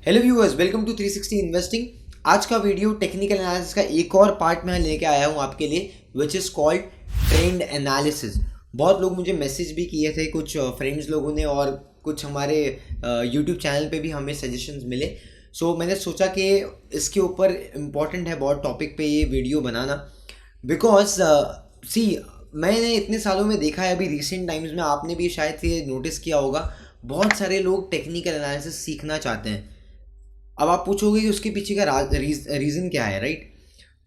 Hello viewers, welcome to 360 investing. आज का video technical analysis का एक और पार्ट में लेके आया हूँ आपके लिए, which is called trend analysis. बहुत लोग मुझे मैसेज भी किए थे, कुछ फ्रेंड्स लोगों ने और कुछ हमारे यूट्यूब चैनल पे भी हमें सजेशंस मिले। सो मैंने सोचा कि इसके ऊपर इम्पॉर्टेंट है बहुत टॉपिक पे ये वीडियो बनाना, बिकॉज मैंने इतने सालों में देखा है, अभी रिसेंट टाइम्स में आपने भी शायद ये नोटिस किया होगा, बहुत सारे लोग टेक्निकल एनालिसिस सीखना चाहते हैं। अब आप पूछोगे कि उसके पीछे का रीज़न क्या है, राइट?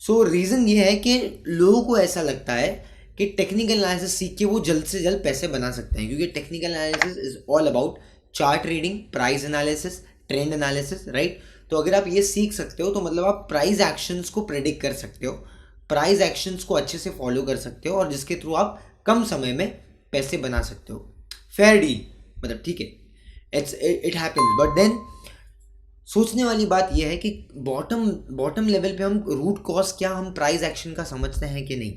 सो रीज़न ये है कि लोगों को ऐसा लगता है कि टेक्निकल एनालिसिस सीख के वो जल्द से जल्द पैसे बना सकते हैं, क्योंकि technical analysis is all about chart reading, price analysis, trend analysis, right? तो अगर आप ये सीख सकते हो तो मतलब आप प्राइस एक्शंस को प्रेडिक्ट कर सकते हो, प्राइस एक्शंस को अच्छे से फॉलो कर सकते हो, और जिसके थ्रू आप कम समय में पैसे बना सकते हो। फेयर डील, मतलब ठीक है, इट हैपेंस। बट देन सोचने वाली बात यह है कि बॉटम लेवल पे हम रूट कॉज क्या, हम प्राइस एक्शन का समझते हैं कि नहीं,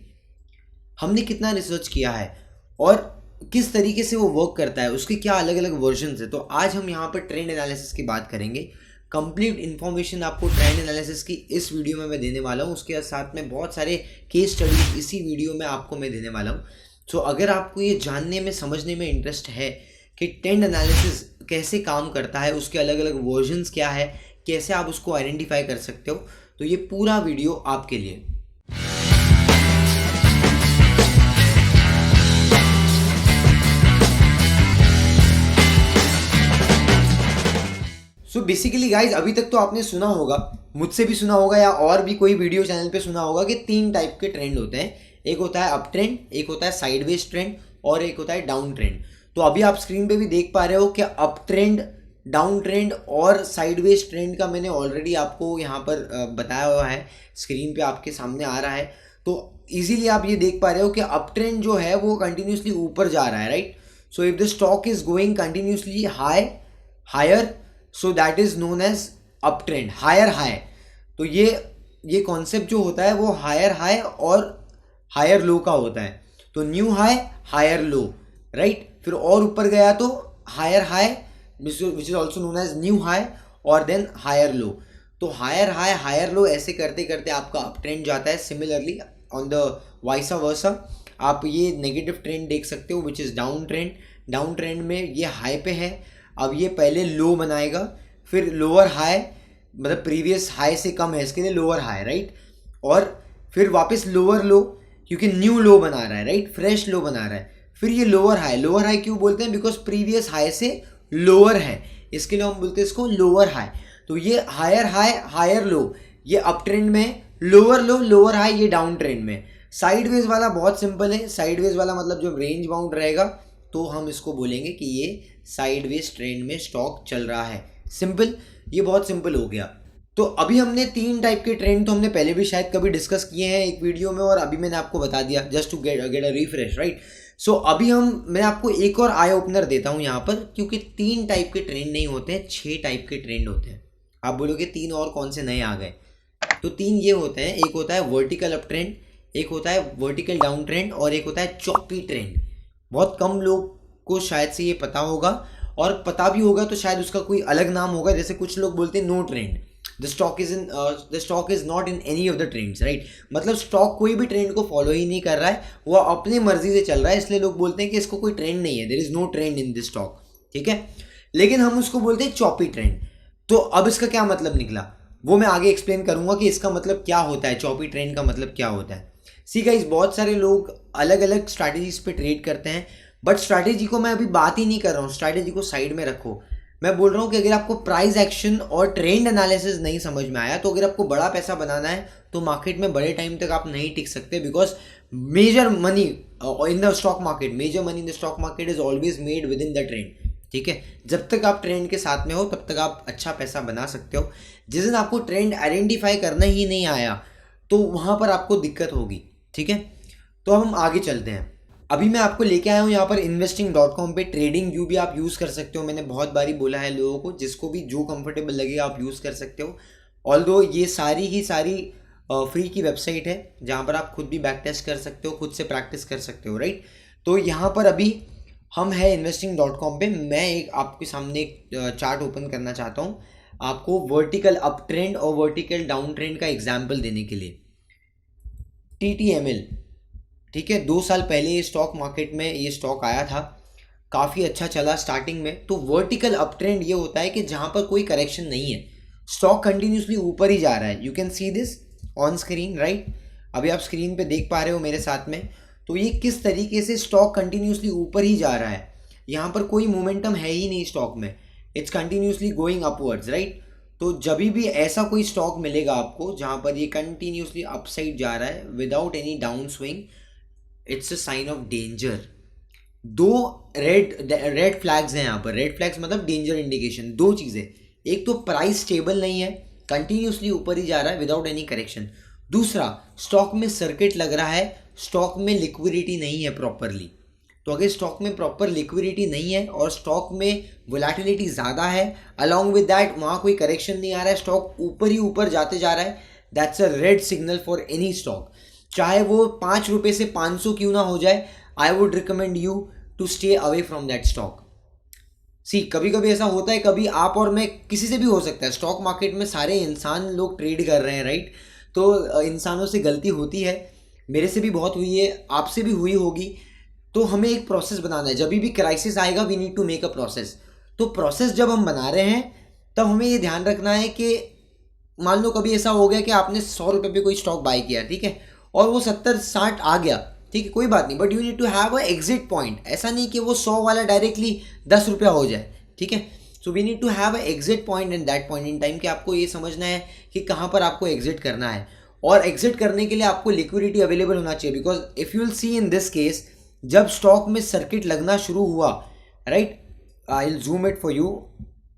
हमने कितना रिसर्च किया है और किस तरीके से वो वर्क करता है, उसके क्या अलग अलग वर्जन्स है। तो आज हम यहाँ पर ट्रेंड एनालिसिस की बात करेंगे। कंप्लीट इन्फॉर्मेशन आपको ट्रेंड एनालिसिस की इस वीडियो में मैं देने वाला हूँ, उसके साथ में बहुत सारे केस स्टडीज इसी वीडियो में आपको मैं देने वाला हूँ। सो अगर आपको ये जानने में, समझने में इंटरेस्ट है कि ट्रेंड एनालिसिस कैसे काम करता है, उसके अलग अलग वर्जन्स क्या है, कैसे आप उसको आइडेंटिफाई कर सकते हो, तो ये पूरा वीडियो आपके लिए। सो बेसिकली गाइज, अभी तक तो आपने सुना होगा, मुझसे भी सुना होगा या और भी कोई वीडियो चैनल पे सुना होगा कि 3 टाइप के ट्रेंड होते हैं। एक होता है अप ट्रेंड, एक होता है साइडवेज ट्रेंड, और एक होता है डाउन ट्रेंड। तो अभी आप स्क्रीन पे भी देख पा रहे हो कि अप ट्रेंड, डाउन ट्रेंड और साइडवेज ट्रेंड का मैंने ऑलरेडी आपको यहाँ पर बताया हुआ है, स्क्रीन पे आपके सामने आ रहा है। तो इजीली आप ये देख पा रहे हो कि अप ट्रेंड जो है वो कंटिन्यूसली ऊपर जा रहा है, right? So if the stock is going continuously higher, so that is known as up trend, higher high. तो ये कॉन्सेप्ट जो होता है वो हायर हाई और हायर लो का होता है। तो new high, higher low, right? फिर और ऊपर गया तो higher high, which is also known as new high, और देन हायर लो। तो हायर हाई, हायर लो, ऐसे करते करते आपका अप ट्रेंड जाता है। सिमिलरली ऑन द वाइसा वर्सा आप ये नेगेटिव ट्रेंड देख सकते हो, which is down trend. Down trend में ये हाई पे है, अब ये पहले लो बनाएगा, फिर लोअर हाई, मतलब प्रीवियस हाई से कम है इसके लिए लोअर हाई, राइट? और फिर वापस लोअर लो, क्योंकि न्यू लो बना रहा है, राइट? फ्रेश लो बना रहा है। फिर ये लोअर हाई, लोअर हाई क्यों बोलते हैं? बिकॉज प्रीवियस हाई से लोअर है, इसके लिए हम बोलते हैं इसको लोअर हाई। तो ये हायर हाई, हायर लो, ये अप ट्रेंड में, लोअर लो, लोअर हाई, ये डाउन ट्रेंड में। साइडवेज वाला बहुत सिंपल है, साइडवेज वाला मतलब जो रेंज बाउंड रहेगा, तो हम इसको बोलेंगे कि ये साइडवेज ट्रेंड में स्टॉक चल रहा है। सिंपल, ये बहुत सिंपल हो गया। तो अभी हमने 3 टाइप के ट्रेंड तो हमने पहले भी शायद कभी डिस्कस किए हैं एक वीडियो में, और अभी मैंने आपको बता दिया just to get a refresh, right? So अभी मैं आपको एक और आई ओपनर देता हूं यहाँ पर, क्योंकि 3 टाइप के ट्रेंड नहीं होते हैं, 6 टाइप के ट्रेंड होते हैं। आप बोलोगे 3 और कौन से नए आ गए? तो 3 ये होते हैं, एक होता है वर्टिकल अप ट्रेंड, एक होता है वर्टिकल डाउन ट्रेंड, और एक होता है चॉपी ट्रेंड। बहुत कम लोग को शायद से ये पता होगा, और पता भी होगा तो शायद उसका कोई अलग नाम होगा। जैसे कुछ लोग बोलते हैं no trend, the stock is not in any of the trends, right? मतलब स्टॉक कोई भी ट्रेंड को फॉलो ही नहीं कर रहा है, वो अपनी मर्जी से चल रहा है, इसलिए लोग बोलते हैं कि इसको कोई ट्रेंड नहीं है, there is no trend in this stock, ठीक है? लेकिन हम उसको बोलते हैं चॉपी ट्रेंड। तो अब इसका क्या मतलब निकला, वो मैं आगे एक्सप्लेन करूंगा कि इसका मतलब क्या होता है, चॉपी ट्रेंड का मतलब क्या होता है। सी गाइस, बहुत सारे लोग अलग अलग स्ट्रैटेजीज पे ट्रेड करते हैं, बट स्ट्रैटेजी को मैं अभी बात ही नहीं कर रहा हूँ, स्ट्रैटेजी को साइड में रखो। मैं बोल रहा हूँ कि अगर आपको प्राइस एक्शन और ट्रेंड एनालिसिस नहीं समझ में आया, तो अगर आपको बड़ा पैसा बनाना है तो मार्केट में बड़े टाइम तक आप नहीं टिक सकते, because major money in the stock market, major money in the stock market is always made within the trend, ठीक है? जब तक आप ट्रेंड के साथ में हो तब तक आप अच्छा पैसा बना सकते हो। जिस दिन आपको ट्रेंड आइडेंटिफाई करना ही नहीं आया, तो वहाँ पर आपको दिक्कत होगी, ठीक है? तो अब हम आगे चलते हैं। अभी मैं आपको लेके आया हूँ यहाँ पर investing.com पे। ट्रेडिंग व्यू भी आप यूज़ कर सकते हो, मैंने बहुत बारी बोला है लोगों को, जिसको भी जो कंफर्टेबल लगेगा आप यूज़ कर सकते हो। ऑल्दो ये सारी फ्री की वेबसाइट है, जहाँ पर आप खुद भी बैक टेस्ट कर सकते हो, खुद से प्रैक्टिस कर सकते हो, राइट? तो यहाँ पर अभी हम है investing.com पे। मैं एक आपके सामने एक चार्ट ओपन करना चाहता हूँ। आपको वर्टिकल अप ट्रेंड और वर्टिकल डाउन ट्रेंड का एग्जाम्पल देने के लिए। TTML, ठीक है, 2 साल पहले ये स्टॉक मार्केट में ये स्टॉक आया था, काफ़ी अच्छा चला स्टार्टिंग में। तो वर्टिकल अप ट्रेंड ये होता है कि जहाँ पर कोई करेक्शन नहीं है, स्टॉक कंटिन्यूसली ऊपर ही जा रहा है। You can see this on screen, right? अभी आप स्क्रीन पे देख पा रहे हो मेरे साथ में। तो ये किस तरीके से स्टॉक कंटिन्यूसली ऊपर ही जा रहा है, यहाँ पर कोई मोमेंटम है ही नहीं स्टॉक में, it's continuously going upwards, right? तो जब भी ऐसा कोई स्टॉक मिलेगा आपको जहाँ पर ये कंटिन्यूसली अपसाइड जा रहा है without any down swing, it's a sign of danger. 2 red flags हैं यहाँ पर। रेड फ्लैग्स मतलब डेंजर इंडिकेशन। 2 चीज़ें, एक तो प्राइस स्टेबल नहीं है, कंटिन्यूसली ऊपर ही जा रहा है विदाउट एनी करेक्शन। दूसरा, स्टॉक में सर्किट लग रहा है, स्टॉक में लिक्विडिटी नहीं है प्रॉपरली। तो अगर स्टॉक में प्रॉपर लिक्विडिटी नहीं है और स्टॉक में वोलेटिलिटी ज़्यादा है, अलॉन्ग विद दैट वहाँ कोई करेक्शन नहीं आ रहा है, स्टॉक ऊपर ही ऊपर जाते जा रहा है, that's a red signal for any stock. चाहे वो 5 रुपये से 500 क्यों ना हो जाए, I would recommend you to stay away from that stock. See, कभी कभी ऐसा होता है, कभी आप और मैं, किसी से भी हो सकता है, स्टॉक मार्केट में सारे इंसान लोग ट्रेड कर रहे हैं, राइट? तो इंसानों से गलती होती है, मेरे से भी बहुत हुई है, आपसे भी हुई होगी। तो हमें एक प्रोसेस बनाना है। जब भी क्राइसिस आएगा we need to make a process. तो प्रोसेस जब हम बना रहे हैं तब हमें ये ध्यान रखना है कि मान लो कभी ऐसा हो गया कि आपने 100 रुपये पे कोई स्टॉक बाय किया, ठीक है, और वो 70-60 आ गया, ठीक है, कोई बात नहीं, but you need to have a exit point. ऐसा नहीं कि वो 100 वाला डायरेक्टली 10 रुपया हो जाए, ठीक है। So we need to have a exit point in that point in time कि आपको ये समझना है कि कहाँ पर आपको एग्जिट करना है, और एग्जिट करने के लिए आपको लिक्विडिटी अवेलेबल होना चाहिए। Because if you will see in this case, जब स्टॉक में सर्किट लगना शुरू हुआ, right, I will zoom it for you,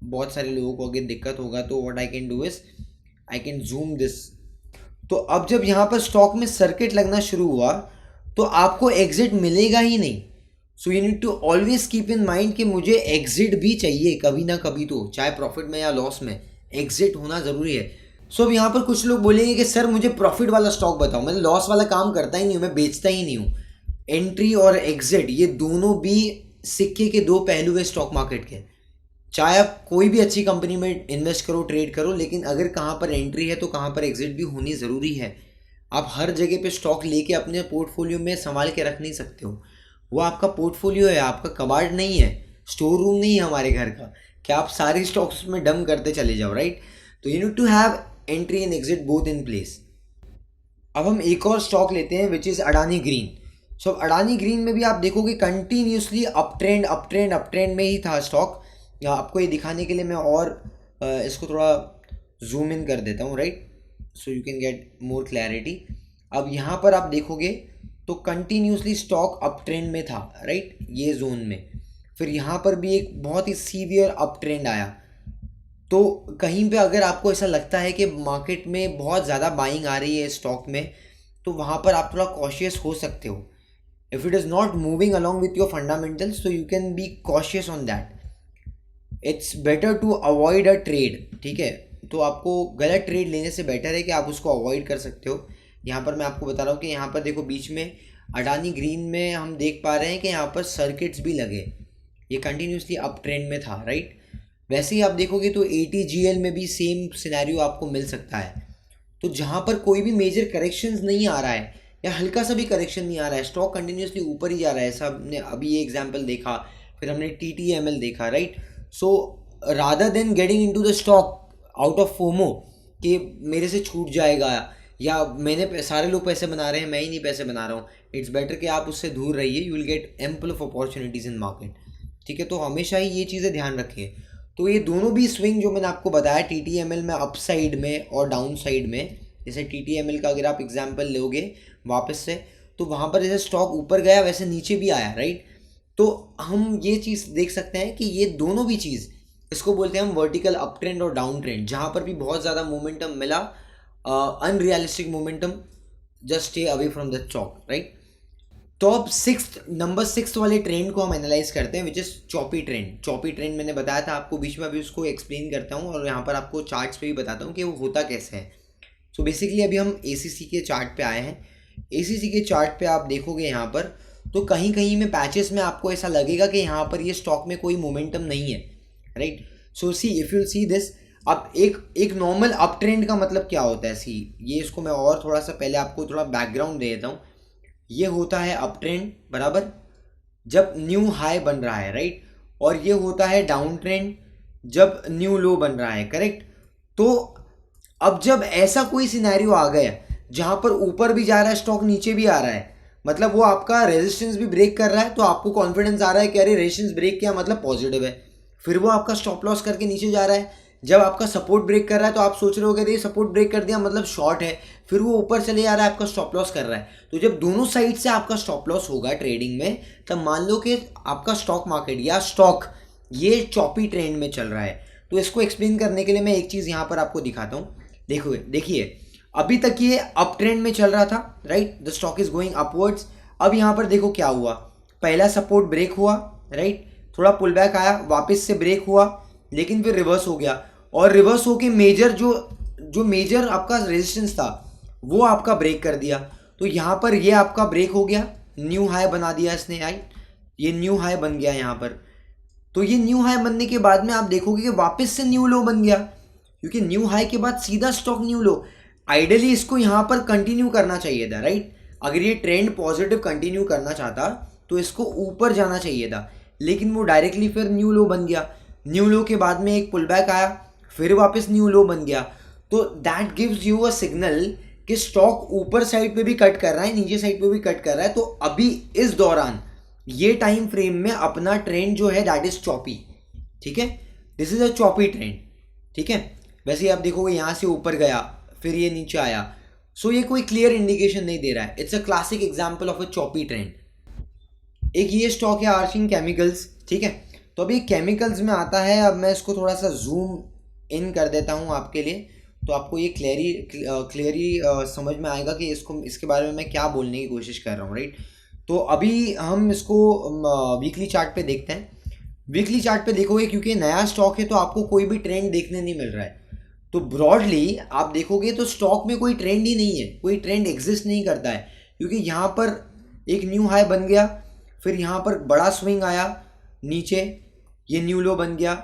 बहुत सारे लोगों को अगर दिक्कत होगा तो what I can do is I can zoom this. तो अब जब यहाँ पर स्टॉक में सर्किट लगना शुरू हुआ तो आपको एग्जिट मिलेगा ही नहीं। So you need to always keep in mind कि मुझे एग्जिट भी चाहिए कभी ना कभी, तो चाहे प्रॉफिट में या लॉस में एग्जिट होना ज़रूरी है। सो अब यहाँ पर कुछ लोग बोलेंगे कि सर मुझे प्रॉफिट वाला स्टॉक बताओ, मैं लॉस वाला काम करता ही नहीं हूँ, मैं बेचता ही नहीं हूँ। एंट्री और एग्जिट ये दोनों भी सिक्के के 2 पहलू है स्टॉक मार्केट के। चाहे आप कोई भी अच्छी कंपनी में इन्वेस्ट करो, ट्रेड करो, लेकिन अगर कहाँ पर एंट्री है तो कहाँ पर एग्जिट भी होनी ज़रूरी है। आप हर जगह पे स्टॉक लेके अपने पोर्टफोलियो में संभाल के रख नहीं सकते हो। वो आपका पोर्टफोलियो है, आपका कबाड़ नहीं है, स्टोर रूम नहीं है हमारे घर का कि आप सारे स्टॉक्स में डम करते चले जाओ, राइट? तो you need to have entry and exit both in place. अब हम एक और स्टॉक लेते हैं विच इज़ अडानी ग्रीन। सो अडानी ग्रीन में भी आप देखोगे कंटिन्यूसली अप ट्रेंड में ही था स्टॉक। आपको ये दिखाने के लिए मैं और इसको थोड़ा जूम इन कर देता हूँ, right, so you can get more clarity. अब यहाँ पर आप देखोगे तो कंटिन्यूसली स्टॉक अप ट्रेंड में था, राइट, ये जोन में। फिर यहाँ पर भी एक बहुत ही सीवियर अप ट्रेंड आया। तो कहीं पे अगर आपको ऐसा लगता है कि मार्केट में बहुत ज़्यादा बाइंग आ रही है स्टॉक में, तो वहाँ पर आप थोड़ा कॉशियस हो सकते हो। If it is not moving along with your fundamentals तो you can be cautious on that. It's better to avoid a trade, ठीक है। तो आपको गलत ट्रेड लेने से बेटर है कि आप उसको अवॉइड कर सकते हो। यहाँ पर मैं आपको बता रहा हूँ कि यहाँ पर देखो बीच में अडानी ग्रीन में हम देख पा रहे हैं कि यहाँ पर सर्किट्स भी लगे, ये कंटिन्यूसली अप ट्रेंड में था, राइट। वैसे ही आप देखोगे तो ATGL में भी सेम सिनेरियो आपको मिल सकता है। तो जहाँ पर कोई भी मेजर करेक्शंस नहीं आ रहा है या हल्का सा भी करेक्शन नहीं आ रहा है, स्टॉक कंटिन्यूसली ऊपर ही जा रहा है, ऐसा हमने अभी ये एग्जांपल देखा, फिर हमने TTML देखा, right. So rather than getting into the stock out of FOMO कि मेरे से छूट जाएगा या मैंने सारे लोग पैसे बना रहे हैं मैं ही नहीं पैसे बना रहा हूँ, इट्स बेटर कि आप उससे दूर रहिए। You will get ample of opportunities in market, ठीक है। तो हमेशा ही ये चीज़ें ध्यान रखिए। तो ये दोनों भी स्विंग जो मैंने आपको बताया TTML में अप साइड में और डाउन साइड में, जैसे TTML का अगर आप एग्जांपल लोगे वापस से, तो वहाँ पर जैसे स्टॉक ऊपर गया वैसे नीचे भी आया, राइट। तो हम ये चीज़ देख सकते हैं कि ये दोनों भी चीज़, इसको बोलते हैं हम वर्टिकल अप ट्रेंड और डाउन ट्रेंड। जहाँ पर भी बहुत ज़्यादा मोमेंटम मिला, unrealistic momentum, just stay away from the stock, right. तो अब नंबर 6 वाले ट्रेंड को हम एनालाइज करते हैं which is choppy trend. Choppy trend मैंने बताया था आपको बीच में, अभी उसको एक्सप्लेन करता हूँ और यहाँ पर आपको चार्ट्स पे भी बताता हूँ कि वो होता कैसे है। सो बेसिकली अभी हम ACC के चार्ट पे आए हैं। ACC के चार्ट पे आप देखोगे यहाँ पर तो कहीं कहीं में पैचेस में आपको ऐसा लगेगा कि यहाँ पर ये स्टॉक में कोई मोमेंटम नहीं है, right. So C if you see this, अब एक नॉर्मल अप ट्रेंड का मतलब क्या होता है, सी ये इसको मैं और थोड़ा सा पहले आपको थोड़ा बैकग्राउंड दे देता हूँ। ये होता है अप ट्रेंड बराबर, जब न्यू हाई बन रहा है, राइट। और ये होता है डाउन ट्रेंड जब न्यू लो बन रहा है, करेक्ट। तो अब जब ऐसा कोई सिनेरियो आ गया जहां पर ऊपर भी जा रहा है स्टॉक, नीचे भी आ रहा है, मतलब वो आपका रेजिस्टेंस भी ब्रेक कर रहा है, तो आपको कॉन्फिडेंस आ रहा है कि अरे रेजिस्टेंस ब्रेक किया मतलब पॉजिटिव है। फिर वो आपका स्टॉप लॉस करके नीचे जा रहा है। जब आपका सपोर्ट ब्रेक कर रहा है तो आप सोच रहे हो कि ये सपोर्ट ब्रेक कर दिया मतलब शॉर्ट है। फिर वो ऊपर चले जा रहा है, आपका स्टॉप लॉस कर रहा है। तो जब दोनों साइड से आपका स्टॉप लॉस होगा ट्रेडिंग में, तब मान लो कि आपका स्टॉक मार्केट या स्टॉक ये चॉपी ट्रेंड में चल रहा है। तो इसको एक्सप्लेन करने के लिए मैं एक चीज़ यहाँ पर आपको दिखाता हूँ। देखिए अभी तक ये अप ट्रेंड में चल रहा था, right, the stock is going upwards. अब यहाँ पर देखो क्या हुआ, पहला सपोर्ट ब्रेक हुआ, राइट, थोड़ा पुल बैक आया, वापस से ब्रेक हुआ, लेकिन फिर रिवर्स हो गया। और रिवर्स होके मेजर जो मेजर आपका रेजिस्टेंस था वो आपका ब्रेक कर दिया। तो यहाँ पर ये आपका ब्रेक हो गया, न्यू हाई बना दिया इसने, राइट, ये न्यू हाई बन गया यहाँ पर। तो ये न्यू हाई बनने के बाद में आप देखोगे कि वापस से न्यू लो बन गया, क्योंकि न्यू हाई के बाद सीधा स्टॉक न्यू लो। आइडियली इसको यहाँ पर कंटिन्यू करना चाहिए था, राइट। अगर ये ट्रेंड पॉजिटिव कंटिन्यू करना चाहता तो इसको ऊपर जाना चाहिए था, लेकिन वो डायरेक्टली फिर न्यू लो बन गया। न्यू लो के बाद में एक पुल बैक आया, फिर वापस न्यू लो बन गया। तो that gives you a signal कि स्टॉक ऊपर साइड पे भी कट कर रहा है, नीचे साइड पे भी कट कर रहा है। तो अभी इस दौरान ये टाइम फ्रेम में अपना ट्रेंड जो है दैट इज चॉपी, ठीक है, this is a choppy trend, ठीक है। वैसे आप देखोगे यहाँ से ऊपर गया, फिर ये नीचे आया, सो ये कोई क्लियर इंडिकेशन नहीं दे रहा है। It's a classic example of a choppy trend. एक ये स्टॉक है आर्चिंग केमिकल्स, ठीक है। तो अभी केमिकल्स में आता है, अब मैं इसको थोड़ा सा जूम इन कर देता हूँ आपके लिए, तो आपको ये क्लियरली समझ में आएगा कि इसके बारे में मैं क्या बोलने की कोशिश कर रहा हूँ, राइट। तो अभी हम इसको वीकली चार्ट पे देखते हैं। वीकली चार्ट पे देखोगे, क्योंकि नया स्टॉक है तो आपको कोई भी ट्रेंड देखने नहीं मिल रहा है। तो ब्रॉडली आप देखोगे तो स्टॉक में कोई ट्रेंड ही नहीं है, कोई ट्रेंड एग्जिस्ट नहीं करता है, क्योंकि यहाँ पर एक न्यू हाई बन गया, फिर यहाँ पर बड़ा स्विंग आया नीचे, ये न्यू लो बन गया।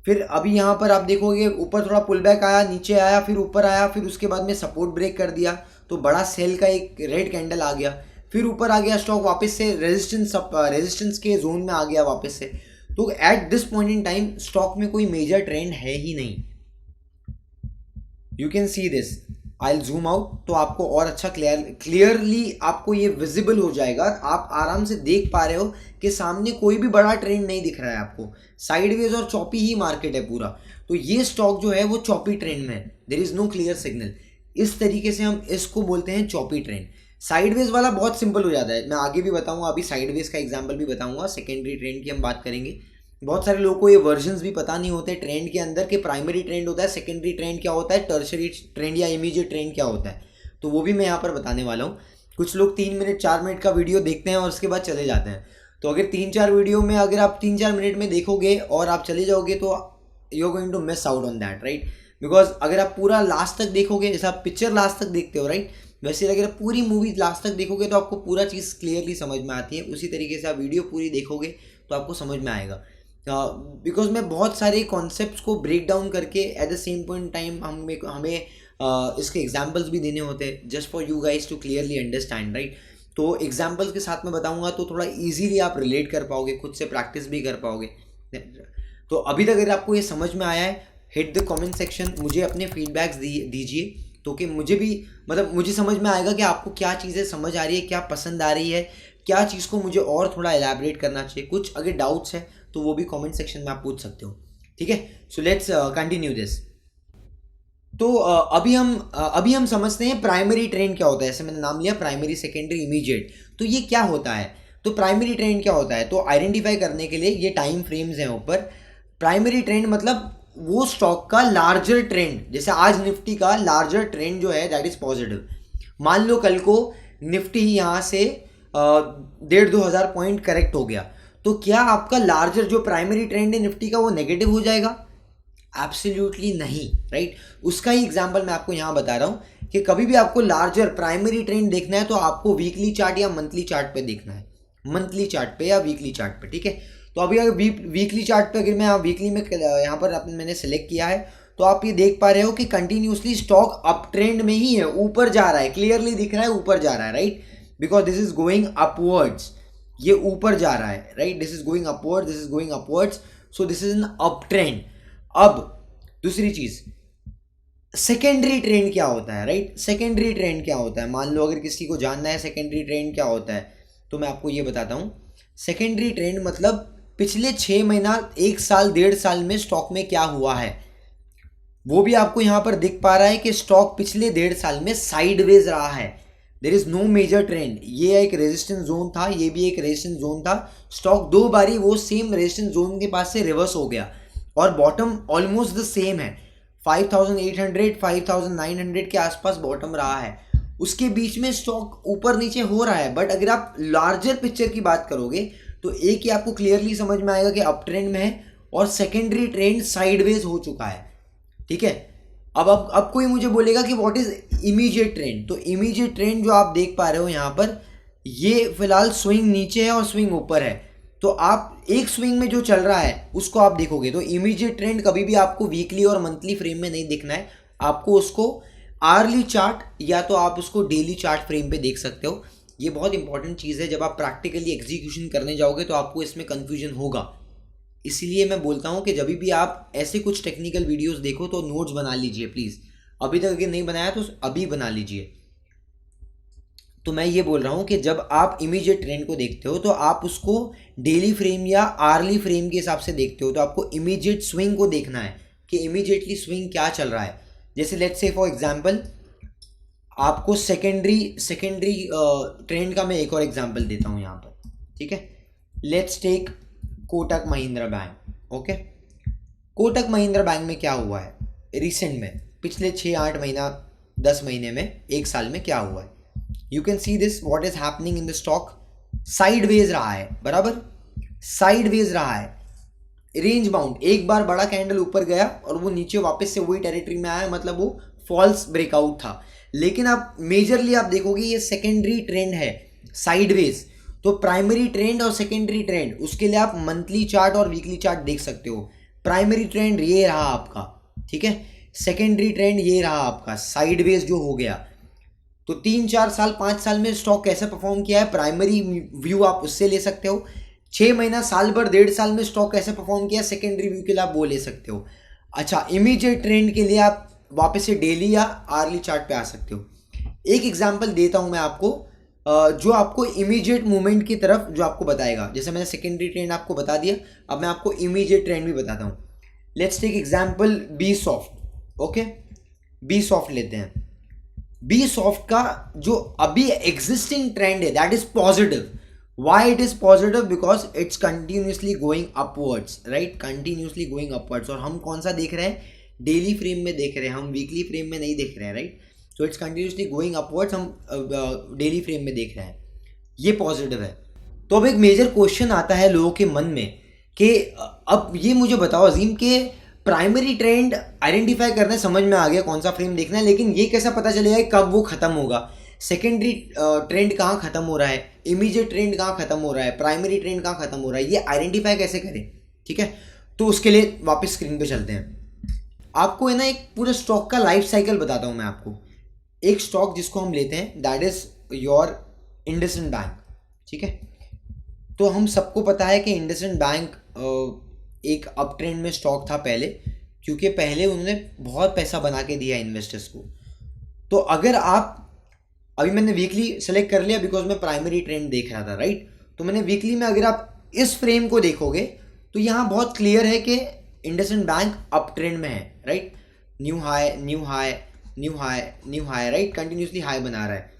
फिर अभी यहाँ पर आप देखोगे ऊपर थोड़ा पुल बैक आया, नीचे आया, फिर ऊपर आया, फिर उसके बाद में सपोर्ट ब्रेक कर दिया, तो बड़ा सेल का एक रेड कैंडल आ गया, फिर ऊपर आ गया स्टॉक, वापस से रेजिस्टेंस के जोन में आ गया वापस से। तो at this point in time stock में कोई मेजर ट्रेंड है ही नहीं। You can see this, I will zoom out तो आपको और अच्छा क्लियरली आपको ये विजिबल हो जाएगा। आप आराम से देख पा रहे हो कि सामने कोई भी बड़ा ट्रेंड नहीं दिख रहा है आपको, साइडवेज और चॉपी ही मार्केट है पूरा। तो ये स्टॉक जो है वो चॉपी ट्रेंड में है, there is no clear signal. इस तरीके से हम इसको बोलते हैं चॉपी ट्रेंड। साइडवेज वाला बहुत सिंपल हो जाता है, मैं आगे भी बताऊंगा, अभी साइडवेज का एग्जांपल भी बताऊंगा, सेकेंडरी ट्रेंड की हम बात करेंगे। बहुत सारे लोगों को ये वर्जन्स भी पता नहीं होते ट्रेंड के अंदर कि प्राइमरी ट्रेंड होता है, सेकेंडरी ट्रेंड क्या होता है, टर्शरी ट्रेंड या इमीडिएट ट्रेंड क्या होता है। तो वो भी मैं यहाँ पर बताने वाला हूँ। कुछ लोग 3 मिनट 4 मिनट का वीडियो देखते हैं और उसके बाद चले जाते हैं। तो अगर 3-4 वीडियो में अगर आप 3-4 मिनट में देखोगे और आप चले जाओगे तो you are going to miss out on that, right. Because अगर आप पूरा लास्ट तक देखोगे, जैसे आप पिक्चर लास्ट तक देखते हो, राइट, वैसे अगर आप पूरी मूवी लास्ट तक देखोगे तो आपको पूरा चीज़ क्लियरली समझ में आती है। उसी तरीके से आप वीडियो पूरी देखोगे तो आपको समझ में आएगा। बिकॉज मैं बहुत सारे कॉन्सेप्ट्स को ब्रेक डाउन करके at the same point time हमें इसके एग्जाम्पल्स भी देने होते हैं, just for you guys to clearly understand, right. तो एग्जाम्पल्स के साथ में बताऊंगा तो थोड़ा इजीली आप रिलेट कर पाओगे, खुद से प्रैक्टिस भी कर पाओगे। तो अभी तक अगर आपको ये समझ में आया है, हिट द कमेंट सेक्शन, मुझे अपने फीडबैक्स दीजिए, तो कि मुझे भी मतलब मुझे समझ में आएगा कि आपको क्या चीज़ें समझ आ रही है, क्या पसंद आ रही है, क्या चीज़ को मुझे और थोड़ा एलैबोरेट करना चाहिए। कुछ अगर डाउट्स है तो वो भी कमेंट सेक्शन में आप पूछ सकते हो, ठीक है। So let's continue this. तो अभी हम समझते हैं प्राइमरी ट्रेंड क्या होता है। ऐसे मैंने नाम लिया प्राइमरी, सेकेंडरी, इमीडिएट। तो ये क्या होता है, तो प्राइमरी ट्रेंड क्या होता है, तो आइडेंटिफाई करने के लिए ये टाइम फ्रेम्स हैं ऊपर। प्राइमरी ट्रेंड मतलब वो स्टॉक का लार्जर ट्रेंड, जैसे आज निफ्टी का लार्जर ट्रेंड जो है दैट इज पॉजिटिव। मान लो कल को निफ्टी यहाँ से 1,500-2 हज़ार पॉइंट करेक्ट हो गया, तो क्या आपका लार्जर जो प्राइमरी ट्रेंड है निफ्टी का वो नेगेटिव हो जाएगा? एब्सोल्युटली नहीं, राइट। उसका ही एग्जांपल मैं आपको यहाँ बता रहा हूँ कि कभी भी आपको लार्जर प्राइमरी ट्रेंड देखना है तो आपको वीकली चार्ट या मंथली चार्ट पे देखना है, मंथली चार्ट पे या वीकली चार्ट पे, ठीक है। तो अभी अगर वीकली चार्ट पे अगर मैं वीकली में यहाँ पर मैंने सेलेक्ट किया है तो आप ये देख पा रहे हो कि कंटिन्यूसली स्टॉक अप ट्रेंड में ही है, ऊपर जा रहा है, क्लियरली दिख रहा है ऊपर जा रहा है, right, because this is going upwards, ये ऊपर जा रहा है, right, this is going upwards, this is going upwards, so this is an up trend. अब दूसरी चीज, सेकेंडरी ट्रेंड क्या होता है, राइट, सेकेंडरी ट्रेंड क्या होता है, मान लो अगर किसी को जानना है सेकेंडरी ट्रेंड क्या होता है, तो मैं आपको ये बताता हूँ। सेकेंडरी ट्रेंड मतलब पिछले 6 महीना, 1 साल, 1.5 साल में स्टॉक में क्या हुआ है, वो भी आपको यहाँ पर दिख पा रहा है कि स्टॉक पिछले 1.5 साल में साइडवेज रहा है, there is no major trend. ये एक रेजिस्टेंस जोन था, ये भी एक रेजिस्टेंस जोन था, स्टॉक 2 बारी वो सेम रेजिस्टेंस जोन के पास से रिवर्स हो गया और बॉटम ऑलमोस्ट द सेम है, 5800 5900 के आसपास बॉटम रहा है, उसके बीच में स्टॉक ऊपर नीचे हो रहा है। बट अगर आप लार्जर पिक्चर की बात करोगे तो एक ही आपको क्लियरली समझ में आएगा कि अप ट्रेंड में है और सेकेंडरी ट्रेंड साइडवेज हो चुका है, ठीक है। अब कोई मुझे बोलेगा कि व्हाट इज इमीडिएट ट्रेंड, तो इमीडिएट ट्रेंड जो आप देख पा रहे हो यहाँ पर, ये फिलहाल स्विंग नीचे है और स्विंग ऊपर है, तो आप एक स्विंग में जो चल रहा है उसको आप देखोगे तो इमीडिएट ट्रेंड कभी भी आपको वीकली और मंथली फ्रेम में नहीं दिखना है, आपको उसको आर्ली चार्ट या तो आप उसको डेली चार्ट फ्रेम पे देख सकते हो। ये बहुत इंपॉर्टेंट चीज़ है, जब आप प्रैक्टिकली एग्जीक्यूशन करने जाओगे तो आपको इसमें कन्फ्यूजन होगा, इसलिए मैं बोलता हूँ कि जब भी आप ऐसे कुछ टेक्निकल वीडियोस देखो तो नोट्स बना लीजिए प्लीज़, अभी तक अगर नहीं बनाया तो अभी बना लीजिए। तो मैं ये बोल रहा हूँ कि जब आप इमीडिएट ट्रेंड को देखते हो तो आप उसको डेली फ्रेम या आर्ली फ्रेम के हिसाब से देखते हो, तो आपको इमीडिएट स्विंग को देखना है कि इमीडिएटली स्विंग क्या चल रहा है। जैसे लेट्स से फॉर एग्जांपल आपको सेकेंडरी ट्रेंड का मैं एक और एग्जांपल देता हूँ यहाँ पर, ठीक है। Let's take Kotak Mahindra Bank, okay. Kotak Mahindra Bank में क्या हुआ है रिसेंट में, पिछले 6-8 महीना, 10 महीने में, 1 साल में क्या हुआ है, you can see this what is happening in the stock, sideways रहा है, बराबर साइडवेज रहा है, रेंज बाउंड, एक बार बड़ा कैंडल ऊपर गया और वो नीचे वापस से वही टेरिटरी में आया, मतलब वो फॉल्स ब्रेकआउट था। लेकिन आप मेजरली आप देखोगे ये सेकेंडरी ट्रेंड है साइडवेज, तो प्राइमरी ट्रेंड और सेकेंडरी ट्रेंड उसके लिए आप मंथली चार्ट और वीकली चार्ट देख सकते हो। प्राइमरी ट्रेंड ये रहा आपका, ठीक है, सेकेंडरी ट्रेंड ये रहा आपका साइडवेज जो हो गया। तो 3-4 साल 5 साल में स्टॉक कैसे परफॉर्म किया है, प्राइमरी व्यू आप उससे ले सकते हो। 6 महीना, साल भर, 1.5 साल में स्टॉक कैसे परफॉर्म किया, सेकेंडरी व्यू के लिए आप वो ले सकते हो। अच्छा, इमीडिएट ट्रेंड के लिए आप वापस से डेली या आर्ली चार्ट पे आ सकते हो। एक एग्जांपल देता हूं मैं आपको जो आपको इमीडिएट मूवमेंट की तरफ जो आपको बताएगा। जैसे मैंने सेकेंडरी ट्रेंड आपको बता दिया, अब मैं आपको इमीडिएट ट्रेंड भी बताता हूँ। Let's take example B soft, okay, B soft लेते हैं। बी सॉफ्ट का जो अभी एग्जिस्टिंग ट्रेंड है that is positive. Why it is positive, because it's continuously going upwards, right, continuously going upwards. और हम कौन सा देख रहे हैं, डेली फ्रेम में देख रहे हैं, हम वीकली फ्रेम में नहीं देख रहे हैं, right. So it's continuously going upwards, हम डेली फ्रेम में देख रहे हैं, ये पॉजिटिव है। तो अब एक मेजर क्वेश्चन आता है लोगों के मन में कि अब ये मुझे बताओ अजीम के प्राइमरी ट्रेंड आइडेंटिफाई करने समझ में आ गया कौन सा फ्रेम देखना है, लेकिन ये कैसा पता चलेगा कब वो खत्म होगा, सेकेंडरी ट्रेंड कहाँ खत्म हो रहा है, इमीडिएट ट्रेंड कहाँ खत्म हो रहा है, प्राइमरी ट्रेंड कहाँ खत्म हो रहा है, ये आइडेंटिफाई कैसे करें, ठीक है। तो उसके लिए वापस स्क्रीन पे चलते हैं। आपको है ना एक पूरा स्टॉक का लाइफ साइकिल बताता हूँ मैं आपको। एक स्टॉक जिसको हम लेते हैं that is your IndusInd bank, ठीक है। तो हम सबको पता है कि इंडसइंड बैंक एक अप ट्रेंड में स्टॉक था पहले, क्योंकि पहले उन्होंने बहुत पैसा बना के दिया इन्वेस्टर्स को। तो अगर आप, अभी मैंने वीकली सेलेक्ट कर लिया बिकॉज मैं प्राइमरी ट्रेंड देख रहा था, राइट। तो मैंने वीकली में अगर आप इस फ्रेम को देखोगे तो यहाँ बहुत क्लियर है कि इंडसइंड बैंक अप ट्रेंड में है, right, new high new high new high new high, right, continuously high बना रहा है,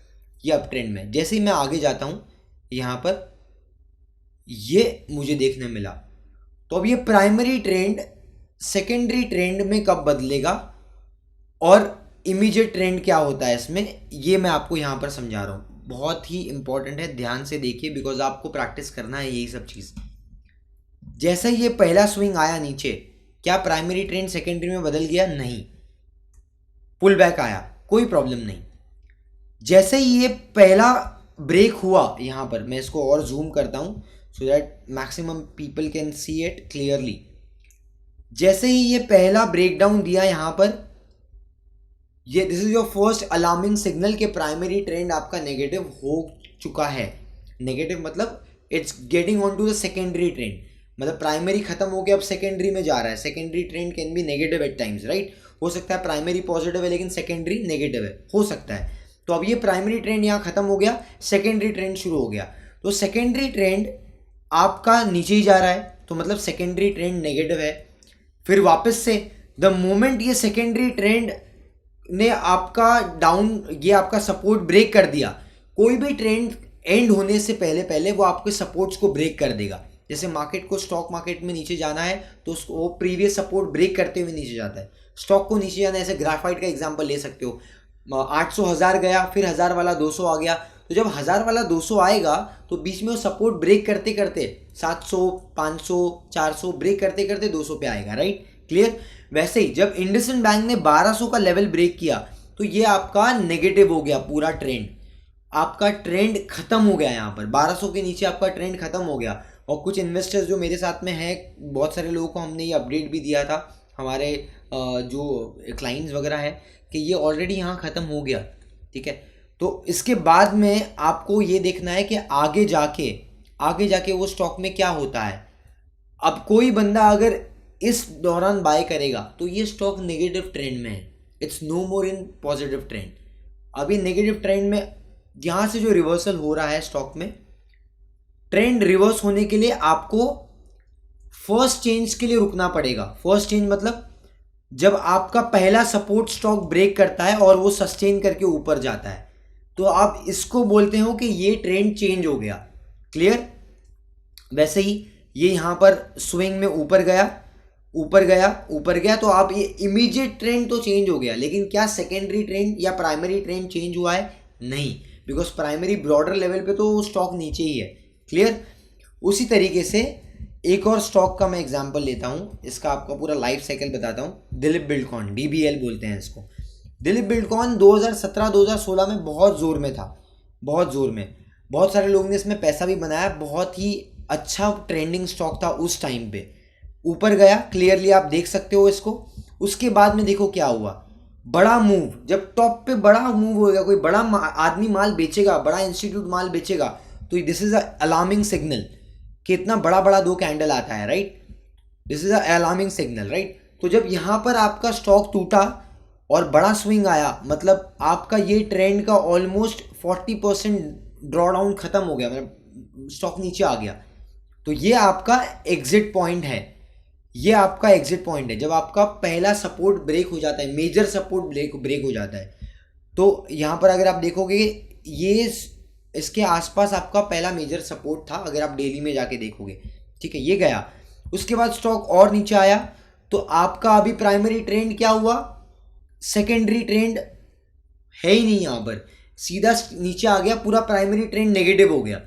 ये अप ट्रेंड में। जैसे ही मैं आगे जाता हूँ यहाँ पर ये मुझे देखने मिला, तो अब ये प्राइमरी ट्रेंड सेकेंडरी ट्रेंड में कब बदलेगा और इमीडिएट ट्रेंड क्या होता है इसमें, ये मैं आपको यहाँ पर समझा रहा हूँ। बहुत ही इंपॉर्टेंट है, ध्यान से देखिए बिकॉज आपको प्रैक्टिस करना है यही सब चीज़। जैसे ये पहला स्विंग आया नीचे, क्या प्राइमरी ट्रेंड सेकेंडरी में बदल गया? नहीं, पुल बैक आया, कोई प्रॉब्लम नहीं। जैसे ही ये पहला ब्रेक हुआ, यहाँ पर मैं इसको और जूम करता हूँ so that maximum people can see it clearly. जैसे ही ये पहला ब्रेकडाउन दिया यहाँ पर, ये this is your first alarming signal कि प्राइमरी ट्रेंड आपका नेगेटिव हो चुका है। नेगेटिव मतलब it's getting on to the secondary trend, मतलब प्राइमरी खत्म हो गया अब सेकेंडरी में जा रहा है। Secondary trend can be negative at times, right. हो सकता है प्राइमरी पॉजिटिव है लेकिन सेकेंडरी नेगेटिव है, हो सकता है। तो अब ये प्राइमरी ट्रेंड यहाँ खत्म हो गया, सेकेंडरी ट्रेंड शुरू हो गया। तो सेकेंडरी ट्रेंड आपका नीचे ही जा रहा है, तो मतलब सेकेंडरी ट्रेंड नेगेटिव है। फिर वापस से द मोमेंट ये सेकेंडरी ट्रेंड ने आपका डाउन, ये आपका सपोर्ट ब्रेक कर दिया, कोई भी ट्रेंड एंड होने से पहले पहले वो आपके सपोर्ट्स को ब्रेक कर देगा। जैसे मार्केट को, स्टॉक मार्केट में नीचे जाना है तो उसको वो प्रीवियस सपोर्ट ब्रेक करते हुए नीचे जाता है। स्टॉक को नीचे जाना है, ऐसे ग्राफाइट का एग्जांपल ले सकते हो। 800 1000 गया, फिर 1000 वाला 200 आ गया। तो जब 1000 वाला 200 आएगा तो बीच में वो सपोर्ट ब्रेक करते करते 700 500 400 ब्रेक करते करते 200 पे आएगा, राइट, क्लियर। वैसे ही जब इंडसइंड बैंक ने 1200 का लेवल ब्रेक किया तो ये आपका नेगेटिव हो गया पूरा ट्रेंड, आपका ट्रेंड खत्म हो गया। यहाँ पर 1200 के नीचे आपका ट्रेंड खत्म हो गया। और कुछ इन्वेस्टर्स जो मेरे साथ में हैं, बहुत सारे लोगों को हमने ये अपडेट भी दिया था, हमारे जो क्लाइंट्स वगैरह है, कि ये ऑलरेडी यहाँ ख़त्म हो गया, ठीक है। तो इसके बाद में आपको ये देखना है कि आगे जाके वो स्टॉक में क्या होता है। अब कोई बंदा अगर इस दौरान बाय करेगा तो ये स्टॉक नेगेटिव ट्रेंड में है, it's no more in positive trend. अभी नेगेटिव ट्रेंड में यहाँ से जो रिवर्सल हो रहा है स्टॉक में, ट्रेंड रिवर्स होने के लिए आपको फर्स्ट चेंज के लिए रुकना पड़ेगा। फर्स्ट चेंज मतलब जब आपका पहला सपोर्ट स्टॉक ब्रेक करता है और वो सस्टेन करके ऊपर जाता है, तो आप इसको बोलते हो कि ये ट्रेंड चेंज हो गया, क्लियर। वैसे ही ये यहाँ पर स्विंग में ऊपर गया तो आप ये इमीडिएट ट्रेंड तो चेंज हो गया, लेकिन क्या सेकेंडरी ट्रेंड या प्राइमरी ट्रेंड चेंज हुआ है? नहीं, बिकॉज प्राइमरी ब्रॉडर लेवल पे तो स्टॉक नीचे ही है, क्लियर। उसी तरीके से एक और स्टॉक का मैं एग्जांपल लेता हूँ, इसका आपका पूरा लाइफ साइकिल बताता हूँ। दिलीप बिल्डकॉन, DBL बोलते हैं इसको। दिलीप बिल्डकॉन 2017-2016 में बहुत ज़ोर में था, बहुत ज़ोर में। बहुत सारे लोगों ने इसमें पैसा भी बनाया, बहुत ही अच्छा ट्रेंडिंग स्टॉक था उस टाइम पे। ऊपर गया, क्लियरली आप देख सकते हो इसको। उसके बाद में देखो क्या हुआ, बड़ा मूव। जब टॉप पे बड़ा मूव होगा, कोई बड़ा आदमी माल बेचेगा, बड़ा इंस्टीट्यूट माल बेचेगा, तो this is a alarming signal कि इतना बड़ा बड़ा 2 कैंडल आता है, right. This is a alarming signal, right. तो जब यहाँ पर आपका स्टॉक टूटा और बड़ा स्विंग आया, मतलब आपका ये ट्रेंड का ऑलमोस्ट 40% ड्रॉडाउन खत्म हो गया, मतलब स्टॉक नीचे आ गया। तो ये आपका एग्जिट पॉइंट है, ये आपका एग्जिट पॉइंट है। जब आपका पहला सपोर्ट ब्रेक हो जाता है, मेजर सपोर्ट ब्रेक हो जाता है, तो यहाँ पर अगर आप देखोगे ये इसके आसपास आपका पहला मेजर सपोर्ट था, अगर आप डेली में जाके देखोगे, ठीक है। ये गया, उसके बाद स्टॉक और नीचे आया, तो आपका अभी प्राइमरी ट्रेंड क्या हुआ, सेकेंडरी ट्रेंड है ही नहीं, यहाँ पर सीधा नीचे आ गया, पूरा प्राइमरी ट्रेंड नेगेटिव हो गया।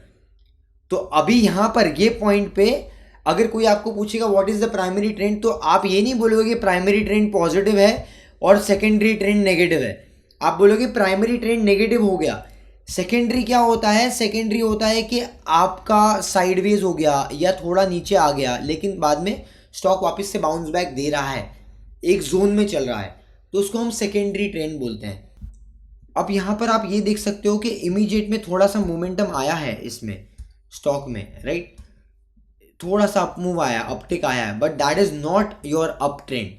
तो अभी यहाँ पर ये पॉइंट पे अगर कोई आपको पूछेगा what is the primary trend, तो आप ये नहीं बोलोगे कि प्राइमरी ट्रेंड पॉजिटिव है और सेकेंडरी ट्रेंड नेगेटिव है, आप बोलोगे प्राइमरी ट्रेंड नेगेटिव हो गया। सेकेंडरी क्या होता है? सेकेंडरी होता है कि आपका साइडवेज हो गया या थोड़ा नीचे आ गया, लेकिन बाद में स्टॉक वापस से बाउंस बैक दे रहा है, एक जोन में चल रहा है, तो उसको हम सेकेंडरी ट्रेंड बोलते हैं। अब यहाँ पर आप ये देख सकते हो कि इमीडिएट में थोड़ा सा मोमेंटम आया है इसमें स्टॉक में, राइट, थोड़ा सा अप मूव आया, अपटिक आया है, but that is not your up trend.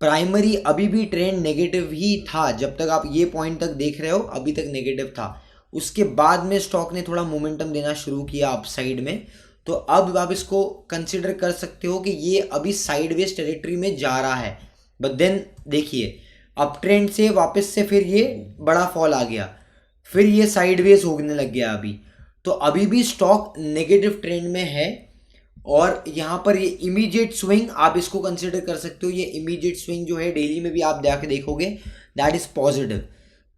Primary अभी भी ट्रेंड नेगेटिव ही था, जब तक आप ये पॉइंट तक देख रहे हो अभी तक नेगेटिव था। उसके बाद में स्टॉक ने थोड़ा मोमेंटम देना शुरू किया अप साइड में, तो अब आप इसको कंसिडर कर सकते हो कि ये अभी साइडवेज टेरिटरी में जा रहा है। बट देन देखिए, अप ट्रेंड से वापस से फिर ये बड़ा फॉल आ गया, फिर ये साइडवेज होने लग गया अभी, तो अभी भी स्टॉक नेगेटिव ट्रेंड में है। और यहाँ पर ये इमीडिएट स्विंग आप इसको कंसिडर कर सकते हो, ये इमीडिएट स्विंग जो है डेली में भी आप जाके देखोगे दैट इज पॉजिटिव।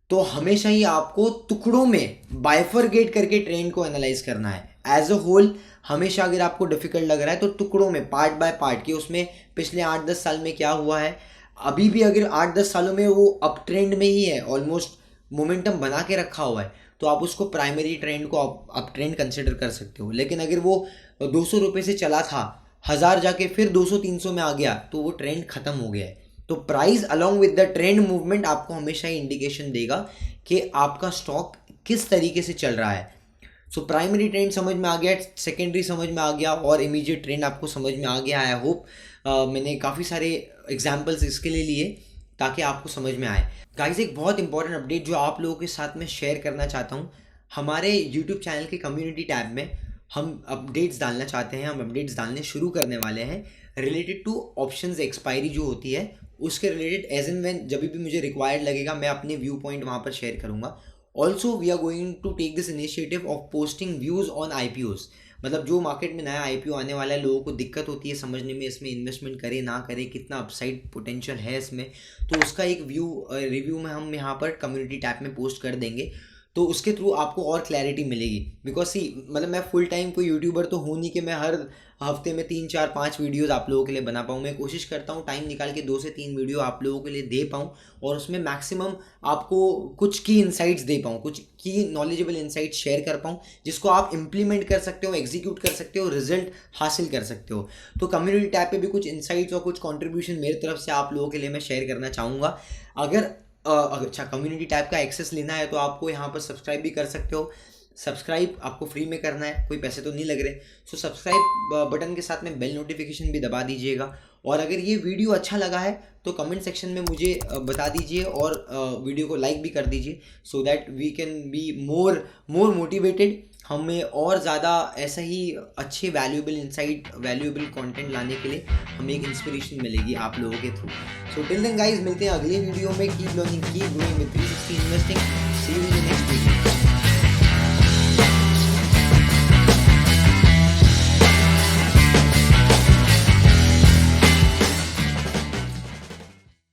तो हमेशा ही आपको टुकड़ों में बाइफरगेट करके ट्रेंड को एनालाइज करना है। एज अ होल हमेशा अगर आपको डिफिकल्ट लग रहा है तो टुकड़ों में, पार्ट बाय पार्ट, कि उसमें पिछले 8-10 साल में क्या हुआ है, अभी भी अगर 8-10 सालों में वो अप ट्रेंड में ही है, ऑलमोस्ट मोमेंटम बना के रखा हुआ है, तो आप उसको प्राइमरी ट्रेंड को अप ट्रेंड कंसिडर कर सकते हो। लेकिन अगर वो 200 रुपये से चला था 1000 जाके फिर 200-300 में आ गया तो वो ट्रेंड खत्म हो गया है। तो price along with the trend movement आपको हमेशा ही इंडिकेशन देगा कि आपका स्टॉक किस तरीके से चल रहा है। सो प्राइमरी ट्रेंड समझ में आ गया, सेकेंडरी समझ में आ गया और इमीडिएट ट्रेंड आपको समझ में आ गया। आई होप मैंने काफ़ी सारे एग्जाम्पल्स इसके लिए लिए ताकि आपको समझ में आए। गाइस, एक बहुत इंपॉर्टेंट अपडेट जो आप लोगों के साथ में शेयर करना चाहता हूँ, हमारे यूट्यूब चैनल के कम्युनिटी टैब में हम अपडेट्स डालना चाहते हैं, हम अपडेट्स डालने शुरू करने वाले हैं रिलेटेड टू ऑप्शंस एक्सपायरी जो होती है उसके रिलेटेड। एज एंड व्हेन जब भी मुझे रिक्वायर्ड लगेगा मैं अपने व्यू पॉइंट वहाँ पर शेयर करूँगा। Also we are going to take this initiative of posting views on IPOs। मतलब जो मार्केट में नया IPO आने वाला है, लोगों को दिक्कत होती है समझने में इसमें इन्वेस्टमेंट करे ना करे, कितना अपसाइड पोटेंशियल है इसमें, तो उसका एक रिव्यू में हम यहाँ पर कम्युनिटी टैब में पोस्ट कर देंगे। तो उसके थ्रू आपको और क्लैरिटी मिलेगी। बिकॉज सी मतलब मैं फुल टाइम कोई यूट्यूबर तो हूँ नहीं कि मैं हर हफ्ते में 3 4 5 वीडियोज़ आप लोगों के लिए बना पाऊँ। मैं कोशिश करता हूँ टाइम निकाल के 2 से 3 वीडियो आप लोगों के लिए दे पाऊँ और उसमें मैक्सिमम आपको कुछ की इंसाइट्स दे पाऊँ, कुछ की नॉलेजेबल इंसाइट्स शेयर कर पाऊँ जिसको आप इम्प्लीमेंट कर सकते हो, एग्जीक्यूट कर सकते हो, रिजल्ट हासिल कर सकते हो। तो कम्युनिटी टैब पे भी कुछ इंसाइट्स और कुछ कॉन्ट्रीब्यूशन मेरी तरफ से आप लोगों के लिए मैं शेयर करना चाहूँगा। अगर अच्छा कम्युनिटी टैब का एक्सेस लेना है तो आपको यहाँ पर सब्सक्राइब भी कर सकते हो। सब्सक्राइब आपको फ्री में करना है, कोई पैसे तो नहीं लग रहे। सो सब्सक्राइब बटन के साथ में बेल नोटिफिकेशन भी दबा दीजिएगा। और अगर ये वीडियो अच्छा लगा है तो कमेंट सेक्शन में मुझे बता दीजिए और वीडियो को लाइक भी कर दीजिए so that we can be more motivated. हमें और ज़्यादा ऐसा ही अच्छे वैल्यूएबल इंसाइट, वैल्यूएबल कंटेंट लाने के लिए हमें एक इंस्पिरेशन मिलेगी आप लोगों के थ्रू। सो टिल देन गाइस, मिलते हैं अगले वीडियो में। Keep learning, keep growing with 360 investing. See you in the next video.